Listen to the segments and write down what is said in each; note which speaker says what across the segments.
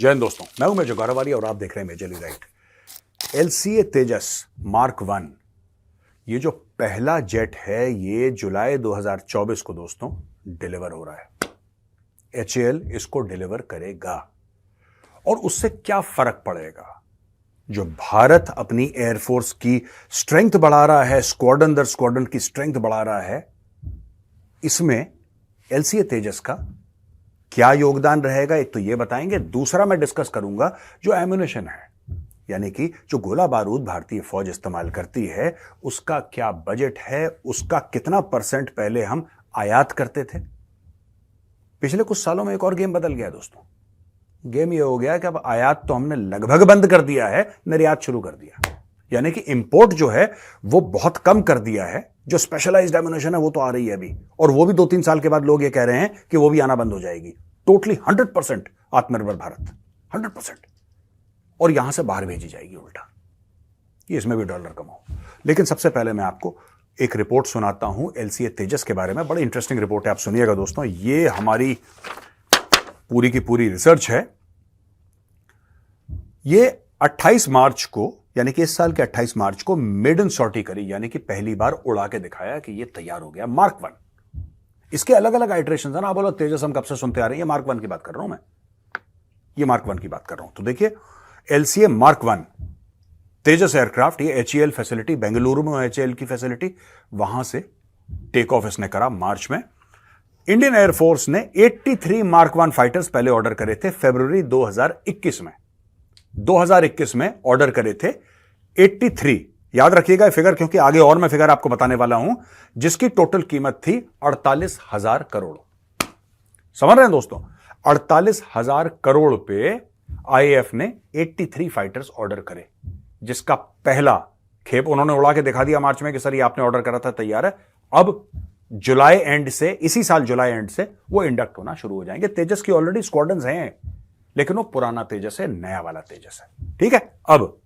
Speaker 1: जय हिंद दोस्तों, मैं हूं मेजर गौरवाली और आप देख रहे हैं मेजरली राइट। एलसीए तेजस मार्क 1 ये जो पहला जेट है ये जुलाई 2024 को दोस्तों डिलीवर हो रहा है। एचएएल इसको डिलीवर करेगा और उससे क्या फर्क पड़ेगा? जो भारत अपनी एयरफोर्स की स्ट्रेंथ बढ़ा रहा है, स्क्वाड्रन दर स्क्वाड्रन की स्ट्रेंथ बढ़ा रहा है, इसमें एलसीए तेजस का क्या योगदान रहेगा, एक तो ये बताएंगे। दूसरा मैं डिस्कस करूंगा जो एम्युनिशन है, यानी कि जो गोला बारूद भारतीय फौज इस्तेमाल करती है उसका क्या बजट है, उसका कितना परसेंट पहले हम आयात करते थे। पिछले कुछ सालों में एक और गेम बदल गया दोस्तों। गेम ये हो गया कि अब आयात तो हमने लगभग बंद कर दिया है, निर्यात शुरू कर दिया, यानी कि इंपोर्ट जो है वो बहुत कम कर दिया है। जो स्पेशलाइज्ड एम्युनिशन है वो तो आ रही है अभी, और वो भी 2-3 साल के बाद लोग ये कह रहे हैं कि वो भी आना बंद हो जाएगी। टोटली 100% आत्मनिर्भर भारत, 100%, और यहां से बाहर भेजी जाएगी उल्टा, कि इसमें भी डॉलर कमाओ। लेकिन सबसे पहले मैं आपको एक रिपोर्ट सुनाता हूं एलसीए तेजस के बारे में। बड़ी इंटरेस्टिंग रिपोर्ट है, आप सुनिएगा दोस्तों। ये हमारी पूरी की पूरी रिसर्च है। ये 28 मार्च को, यानी कि इस साल के 28 मार्च को मेडन सॉर्टी करी, यानी कि पहली बार उड़ा के दिखाया कि ये तैयार हो गया मार्क 1। इसके अलग अलग आइटरेशन है ना। बोलो तेजस हम कब से सुनते आ रहे हैं, ये मार्क 1 की बात कर रहा हूं मैं, ये मार्क 1 की बात कर रहा हूं। तो देखिए एलसीए मार्क 1 तेजस एयरक्राफ्ट, ये एचएएल फैसिलिटी बेंगलुरु में, एचएएल की फैसिलिटी, वहां से टेक ऑफ इसने करा मार्च में। इंडियन एयरफोर्स ने 83 मार्क 1 फाइटर्स पहले ऑर्डर करे थे फरवरी 2021 में। 2021 में ऑर्डर करे थे 83, याद रखिएगा ये फिगर, क्योंकि आगे और मैं फिगर आपको बताने वाला हूं, जिसकी टोटल कीमत थी 48,000 करोड़। समझ रहे हैं दोस्तों, 48,000 करोड़ पे आईएएफ ने 83 फाइटर्स ऑर्डर करे, जिसका पहला खेप उन्होंने उड़ा के दिखा दिया मार्च में कि सर ये आपने ऑर्डर करा था, तैयार है। अब जुलाई एंड से, इसी साल जुलाई एंड से वो इंडक्ट होना शुरू हो जाएंगे। तेजस की ऑलरेडी स्क्वाड्रन्स हैं, लेकिन वो पुराना तेजस है, नया वाला तेजस है, ठीक है। अब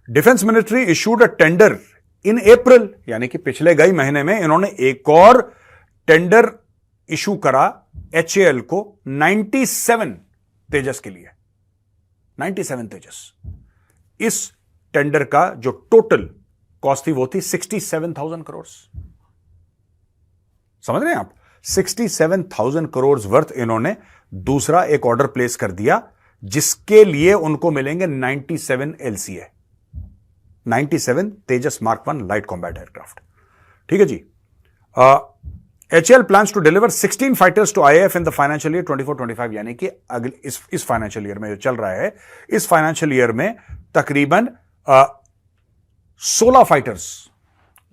Speaker 1: defence ministry issued a tender in April, यानी कि पिछले गए महीने में इन्होंने एक और टेंडर इशू करा एचएएल को 97 तेजस के लिए। 97 तेजस। इस टेंडर का जो टोटल कॉस्ट थी वो थी 67,000 करोड़। समझ रहे हैं आप, 67,000 करोड़ वर्थ इन्होंने दूसरा एक ऑर्डर प्लेस कर दिया, जिसके लिए उनको मिलेंगे 97 LCA, 97 Tejas mark 1 light combat aircraft, ठीक है जी। HAL plans to deliver 16 fighters to IAF in the financial year 24-25, यानी कि अगले इस फाइनेंशियल ईयर में जो चल रहा है, इस फाइनेंशियल ईयर में तकरीबन 16 फाइटर्स,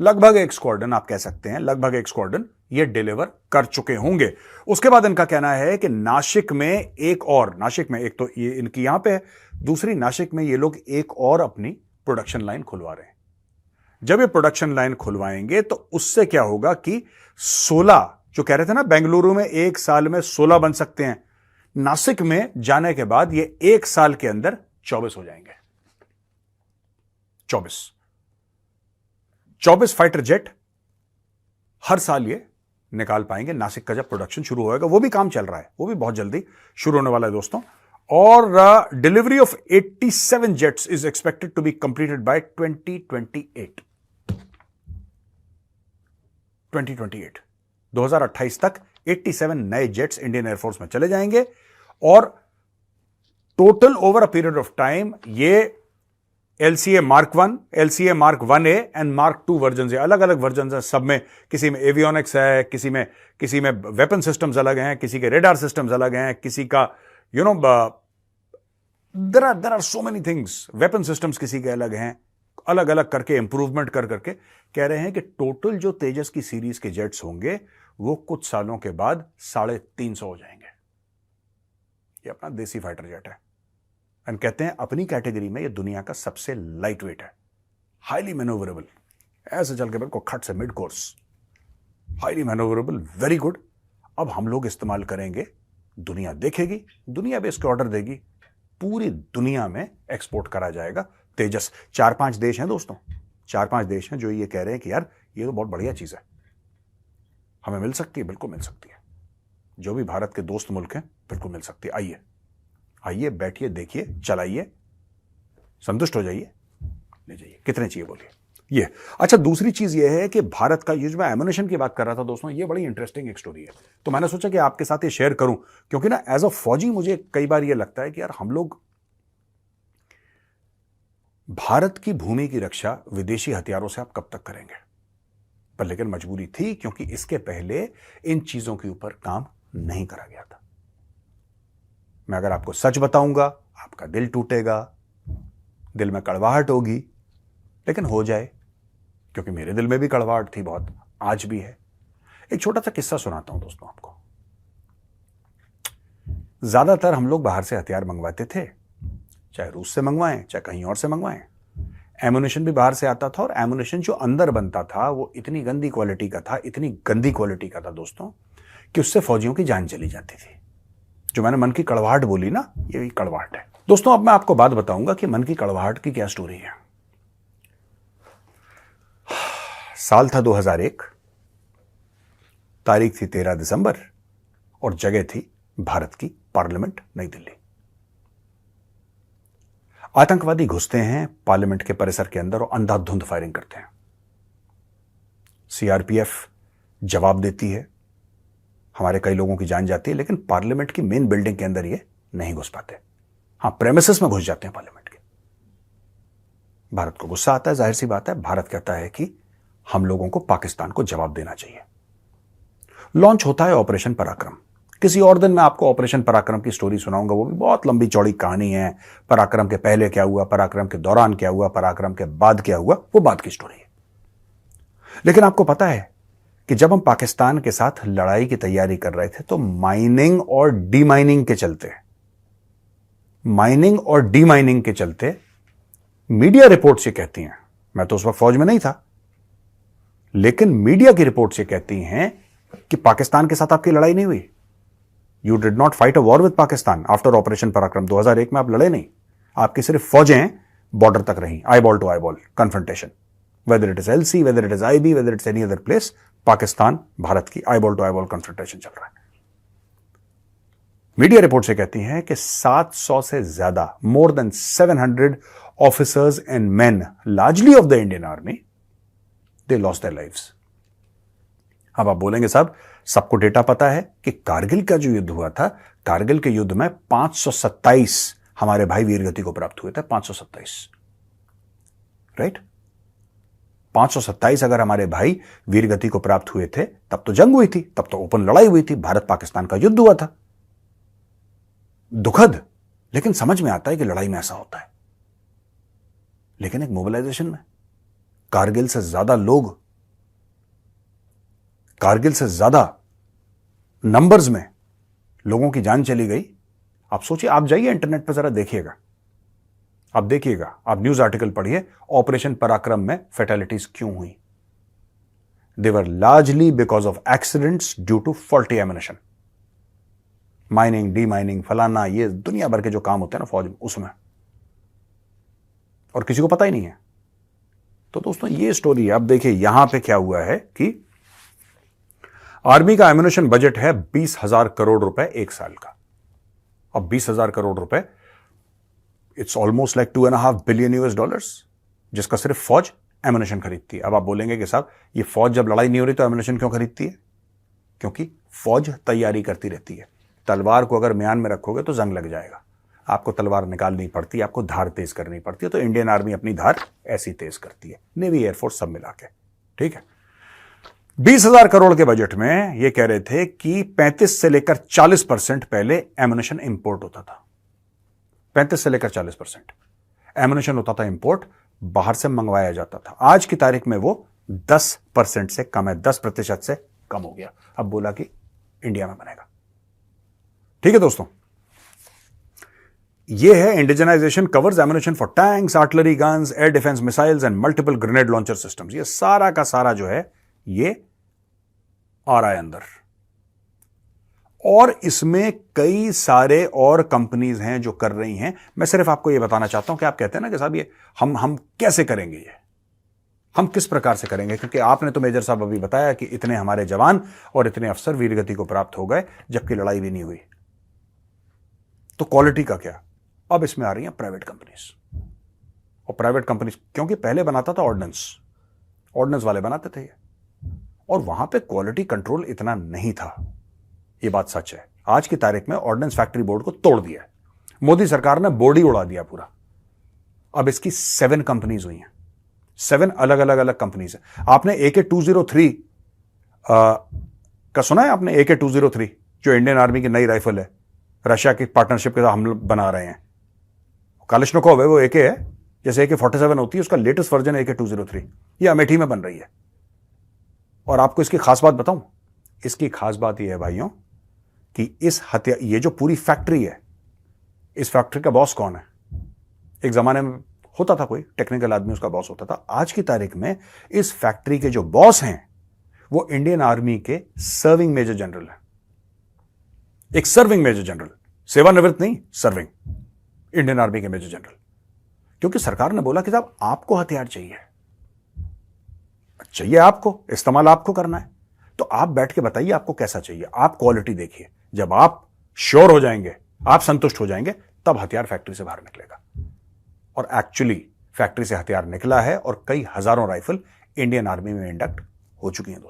Speaker 1: लगभग एक स्क्वाड्रन आप कह सकते हैं, लगभग एक स्क्वाड्रन ये डिलीवर कर चुके होंगे। उसके बाद इनका कहना है कि नासिक में एक और, नासिक में एक तो ये इनकी यहां पे है, दूसरी नासिक में ये लोग एक और अपनी प्रोडक्शन लाइन खुलवा रहे हैं। जब ये प्रोडक्शन लाइन खुलवाएंगे तो उससे क्या होगा कि 16, जो कह रहे थे ना बेंगलुरु में एक साल में 16 बन सकते हैं, नासिक में जाने के बाद ये एक साल के अंदर 24 हो जाएंगे। 24 फाइटर जेट हर साल ये निकाल पाएंगे। नासिक का जब प्रोडक्शन शुरू होएगा, वो भी काम चल रहा है, वो भी बहुत जल्दी शुरू होने वाला है दोस्तों। और delivery of 87 jets is expected to be completed by 2028। 2028 तक 87 नए जेट्स इंडियन एयरफोर्स में चले जाएंगे। और total over a period of time ये LCA mark 1, LCA mark 1A and mark 2 version है, अलग अलग वर्जन है सब में। किसी में एवियोनिक्स है, किसी में वेपन सिस्टम्स अलग हैं, किसी के रेडार सिस्टम्स अलग हैं, किसी का there are so many things, weapon systems किसी के अलग हैं, अलग अलग करके इंप्रूवमेंट कर करके कह रहे हैं कि टोटल जो तेजस की सीरीज के जेट्स होंगे वो कुछ सालों के बाद 350 हो जाएंगे। ये अपना देसी फाइटर जेट है, एंड कहते हैं अपनी कैटेगरी में ये दुनिया का सबसे लाइट वेट है, हाईली मैनोवरेबल, ऐसे चल के बिल्कुल खट से mid course, highly manoeuvrable, very good. अब हम लोग इस्तेमाल करेंगे, दुनिया देखेगी, दुनिया भी इसके ऑर्डर देगी, पूरी दुनिया में एक्सपोर्ट करा जाएगा तेजस। 4-5 देश हैं दोस्तों, 4-5 देश हैं जो ये कह रहे हैं कि यार ये तो बहुत बढ़िया चीज है, हमें मिल सकती है, बिल्कुल मिल सकती है। जो भी भारत के दोस्त मुल्क हैं बिल्कुल मिल सकती है। आइए आइए, बैठिए, देखिए, चलाइए, संतुष्ट हो जाइए, ले जाइए। कितने चाहिए बोलिए। ये अच्छा, दूसरी चीज ये है कि भारत का, ये जो मैं एमुनेशन की बात कर रहा था दोस्तों, ये बड़ी इंटरेस्टिंग एक स्टोरी है। तो मैंने सोचा कि आपके साथ ये शेयर करूं, क्योंकि ना एज अ फौजी मुझे कई बार ये लगता है कि यार हम लोग भारत की भूमि की रक्षा विदेशी हथियारों से आप कब तक करेंगे। पर लेकिन मजबूरी थी, क्योंकि इसके पहले इन चीजों के ऊपर काम नहीं करा गया था। मैं अगर आपको सच बताऊंगा, आपका दिल टूटेगा, दिल में कड़वाहट होगी, लेकिन हो जाए, क्योंकि मेरे दिल में भी कड़वाहट थी बहुत, आज भी है। एक छोटा सा किस्सा सुनाता हूं दोस्तों आपको। ज्यादातर हम लोग बाहर से हथियार मंगवाते थे, चाहे रूस से मंगवाएं, चाहे कहीं और से मंगवाएं। एमुनेशन भी बाहर से आता था, और एमुनेशन जो अंदर बनता था वो इतनी गंदी क्वालिटी का था, इतनी गंदी क्वालिटी का था दोस्तों, कि उससे फौजियों की जान चली जाती थी। जो मैंने मन की कड़वाहट बोली ना, ये भी कड़वाहट है दोस्तों। अब मैं आपको बात बताऊंगा कि मन की कड़वाहट की क्या स्टोरी है। साल था 2001, तारीख थी 13 दिसंबर, और जगह थी भारत की पार्लियामेंट, नई दिल्ली। आतंकवादी घुसते हैं पार्लियामेंट के परिसर के अंदर और अंधाधुंध फायरिंग करते हैं। सीआरपीएफ जवाब देती है, हमारे कई लोगों की जान जाती है, लेकिन पार्लियामेंट की मेन बिल्डिंग के अंदर ये नहीं घुस पाते। हां, प्रेमिसेस में घुस जाते हैं पार्लियामेंट के। भारत को गुस्सा आता है, जाहिर सी बात है। भारत कहता है कि हम लोगों को पाकिस्तान को जवाब देना चाहिए। लॉन्च होता है ऑपरेशन पराक्रम। किसी और दिन मैं आपको ऑपरेशन पराक्रम की स्टोरी सुनाऊंगा, वो भी बहुत लंबी चौड़ी कहानी है। पराक्रम के पहले क्या हुआ, पराक्रम के दौरान क्या हुआ, पराक्रम के बाद क्या हुआ, वो बाद की स्टोरी है। लेकिन आपको पता है कि जब हम पाकिस्तान के साथ लड़ाई की तैयारी कर रहे थे, तो माइनिंग और डीमाइनिंग के चलते मीडिया रिपोर्ट्स ये कहती हैं, मैं तो उस वक्त फौज में नहीं था, लेकिन मीडिया की रिपोर्ट्स ये कहती हैं कि पाकिस्तान के साथ आपकी लड़ाई नहीं हुई। You did not fight a war with Pakistan after operation पराक्रम। 2001 में आप लड़े नहीं, आपकी सिर्फ फौजें बॉर्डर तक रही, eyeball to eyeball confrontation, whether it is LC, whether it is IB, whether it's any other place, Pakistan Bharat की eyeball to eyeball confrontation चल रहा है। मीडिया रिपोर्ट से कहती हैं कि 700 से ज्यादा, more than 700 officers and man, largely of the Indian army, they lost their lives. अब आप बोलेंगे साहब, सबको डेटा पता है कि कारगिल का जो युद्ध हुआ था, कारगिल के युद्ध में 527 हमारे भाई वीरगति को प्राप्त हुए थे। 527, राइट? 527 अगर हमारे भाई वीरगति को प्राप्त हुए थे, तब तो जंग हुई थी, तब तो ओपन लड़ाई हुई थी, भारत पाकिस्तान का युद्ध हुआ था। दुखद, लेकिन समझ में आता है कि लड़ाई में ऐसा होता है। लेकिन एक मोबिलाइजेशन में कारगिल से ज्यादा लोग, कारगिल से ज्यादा नंबर्स में लोगों की जान चली गई। आप सोचिए, आप जाइए इंटरनेट पर जरा देखिएगा, आप देखिएगा, आप न्यूज आर्टिकल पढ़िए, ऑपरेशन पराक्रम में फैटेलिटीज क्यों हुई। They were largely because of accidents due to faulty ammunition. Mining, demining, फलाना, ये दुनिया भर के जो काम होते हैं ना फौज में, उसमें, और किसी को पता ही नहीं है। तो दोस्तों ये स्टोरी है। अब देखिए यहां पे क्या हुआ है कि आर्मी का एमुनेशन बजट है 20,000 करोड़ रुपए एक साल का। अब 20,000 करोड़ रुपए, it's almost like $2.5 billion US, जिसका सिर्फ फौज एमुनेशन खरीदती है। अब आप बोलेंगे कि साहब, ये फौज जब लड़ाई नहीं हो रही तो एमुनेशन क्यों खरीदती है? क्योंकि फौज तैयारी करती रहती है। तलवार को अगर म्यान में रखोगे तो जंग लग जाएगा, आपको तलवार निकालनी पड़ती है, आपको धार तेज करनी पड़ती है। तो इंडियन आर्मी अपनी धार ऐसी तेज करती है, नेवी, एयरफोर्स सब मिला के, ठीक है। 20,000 करोड़ के बजट में ये कह रहे थे कि 35 से लेकर 40% पहले एमुनेशन इंपोर्ट होता था। 35 से लेकर 40% एमुनेशन होता था इंपोर्ट, बाहर से मंगवाया जाता था। आज की तारीख में वो 10% से कम है, 10% से कम हो गया। अब बोला कि इंडिया में बनेगा। ठीक है दोस्तों, ये है indigenisation covers ammunition for tanks, artillery guns, air defence missiles and multiple grenade launcher systems. ये सारा का सारा जो है ये आ रहा है अंदर, और इसमें कई सारे और कंपनीज हैं जो कर रही हैं। मैं सिर्फ आपको ये बताना चाहता हूं कि आप कहते हैं ना कि साहब ये हम कैसे करेंगे, ये हम किस प्रकार से करेंगे, क्योंकि आपने तो मेजर साहब अभी बताया कि इतने हमारे जवान और इतने अफसर वीरगति को प्राप्त हो गए, जबकि लड़ाई भी नहीं हुई। तो क्वालिटी का क्या? अब इसमें आ रही हैं प्राइवेट कंपनीज, और प्राइवेट कंपनीज क्योंकि पहले बनाता था ऑर्डिनेंस वाले बनाते थे ये, और वहां पे क्वालिटी कंट्रोल इतना नहीं था। ये बात सच है। आज की तारीख में ऑर्डिनेंस फैक्ट्री बोर्ड को तोड़ दिया है, मोदी सरकार ने बोर्ड ही उड़ा दिया पूरा। अब इसकी 7 कंपनीज हुई हैं, 7 अलग अलग अलग कंपनीज है। आपने AK-203 का सुना है? आपने AK-203 जो इंडियन आर्मी की नई राइफल है, रशिया की पार्टनरशिप के साथ हम लोग बना रहे हैं। कालिशनिकोव है, वो AK है, जैसे AK-47 होती है, उसका लेटेस्ट वर्जन है AK-203। ये अमेठी में बन रही है। और आपको इसकी खास बात बताऊं, इसकी खास बात यह है भाइयों कि इस हत्या, ये जो पूरी फैक्ट्री है, इस फैक्ट्री का बॉस कौन है? एक जमाने में होता था कोई टेक्निकल आदमी, उसका बॉस होता था। आज की तारीख में इस फैक्ट्री के जो बॉस हैं वो इंडियन आर्मी के सर्विंग मेजर जनरल है। एक सर्विंग मेजर जनरल, सेवानिवृत्त नहीं, सर्विंग, इंडियन आर्मी के मेजर जनरल। क्योंकि सरकार ने बोला कि साहब आपको हथियार चाहिए, आपको इस्तेमाल आपको करना है, तो आप बैठ के बताइए आपको कैसा चाहिए, आप क्वालिटी देखिए। जब आप श्योर हो जाएंगे, आप संतुष्ट हो जाएंगे, तब हथियार फैक्ट्री से बाहर निकलेगा। और एक्चुअली फैक्ट्री से हथियार निकला है और कई हजारों राइफल इंडियन आर्मी में इंडक्ट हो चुकी हैं।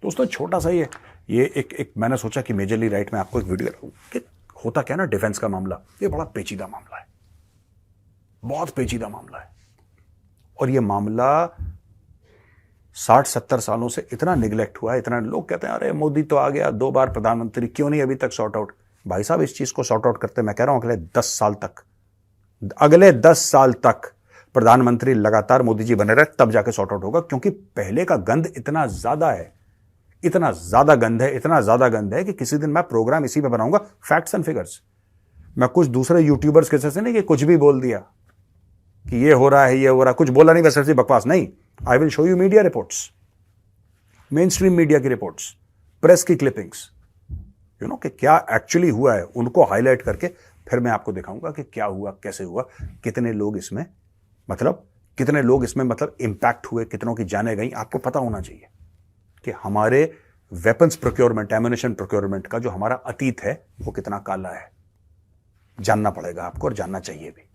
Speaker 1: दोस्तों छोटा सा ये एक मैंने सोचा कि मेजरली राइट में आपको एक वीडियो कि होता क्या ना, डिफेंस का मामला ये बड़ा पेचीदा मामला है, बहुत पेचीदा मामला है। और ये मामला 60-70 सालों से इतना निगलेक्ट हुआ है, इतना लोग कहते हैं अरे मोदी तो आ गया, 2 बार प्रधानमंत्री, क्यों नहीं अभी तक सॉर्ट आउट? भाई साहब इस चीज को सॉर्ट आउट करते, मैं कह रहा हूं अगले 10 साल तक प्रधानमंत्री लगातार मोदी जी बने रहे, तब जाके सॉर्ट आउट होगा। क्योंकि पहले का गंध इतना ज्यादा है, इतना ज्यादा गंध है कि किसी दिन मैं प्रोग्राम इसी पे बनाऊंगा, फैक्ट्स एंड फिगर्स। मैं कुछ दूसरे यूट्यूबर्स के जैसे नहीं कि कुछ भी बोल दिया कि ये हो रहा है, ये हो रहा है, कुछ बोला नहीं, बस ऐसी बकवास नहीं। I will show you media reports, main stream media की रिपोर्ट्स, प्रेस की क्लिपिंग्स, कि क्या एक्चुअली हुआ है, उनको हाईलाइट करके फिर मैं आपको दिखाऊंगा कि क्या हुआ, कैसे हुआ, कितने लोग इसमें मतलब इंपैक्ट हुए, कितनों की जाने गई। आपको पता होना चाहिए कि हमारे वेपन्स प्रोक्योरमेंट, एम्युनिशन प्रोक्योरमेंट का जो हमारा अतीत है वो कितना काला है। जानना पड़ेगा आपको और जानना चाहिए भी।